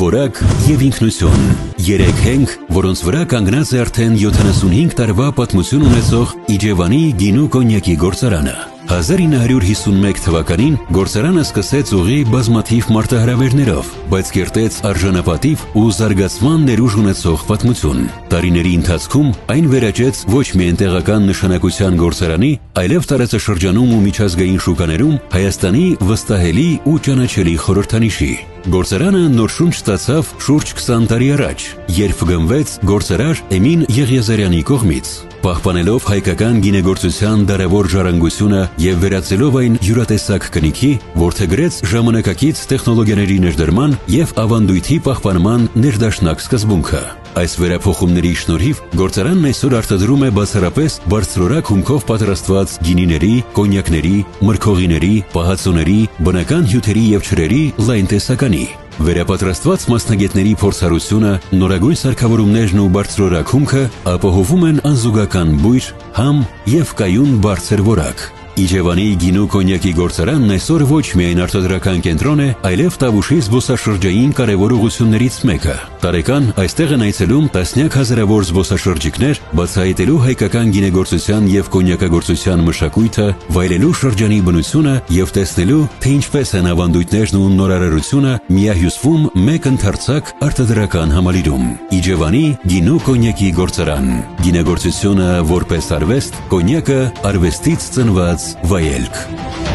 որակ և ինքնություն։ Երեք հենք, որոնց վրա կանգնած է արդեն 75 տարվա պատմություն ունեցող Իջևանի գինու կոնյակի գործարանը։ 1951 թվականին գործարանը սկսեց ուղի բազմաթիվ մարտահրավերներով, բայց կերտեց արժանապատիվ ու զարգացման ներուժ ունեցող պատմություն։ Տարիների ընթացքում այն վերաճեց ոչ միայն տեղական նշանակության գործարանի, այլև տարածաշրջանում ու միջազգային շուկաներում Հայաստանի վստահելի ու ճանաչելի խորհրդանիշի։ Գործարանը նոր շունչ ստացավ շուրջ 20 տարի առաջ, երբ գնվեց գործարար Էմին Եղիազարյանի կողմից։ Պահպանելով հայկական գինեգործության դարավոր ժառանգությունը և վերածելով այն յուրատեսակ կնիքի, որդեգրեց ժամանակակից տեխնոլոգիաների ներդրման և ավանդույթի պահպանման ներդաշնակ սկզբունքը։ Այս վերափոխումների շնորհիվ գործարանն այսօր արտադրում է բացառապես բարձրորակ հումքով պատրաստված գինիների, կոնյակների, մրգօղիների, պահածոների, բնական հյութերի և ջրերի լայն տեսականի։ Վերապատրաստված մասնագետների փորձառությունը, նորագույն սարքավորումներն ու բարձրորակ հումքը ապահովում են անզուգական բույր, համ և կայուն բարձր որակ։ Իջևանի գինու կոնյակի գործարանն այսօր ոչ միայն արտադրական կենտրոն է, այլև Տավուշի զբոսաշրջային կարևոր ուղղություններից մեկը։ Տարեկան այստեղ են այցելում տասնյակ հազարավոր զբոսաշրջիկներ, բացահայտելու հայկական գինեգործության և կոնյակագործության մշակույթը, վայելելու շրջանի բնությունը և տեսնելու, թե ինչպես են ավանդույթներն ու նորարարությունը միահյուսվում մեկ ընդարձակ արտադրական համալիրում։ Իջևանի գինու կոնյակի գործարան։ Գինեգործությունը որպես արվեստ, կոնյակը արվեստից ծնված վայելք։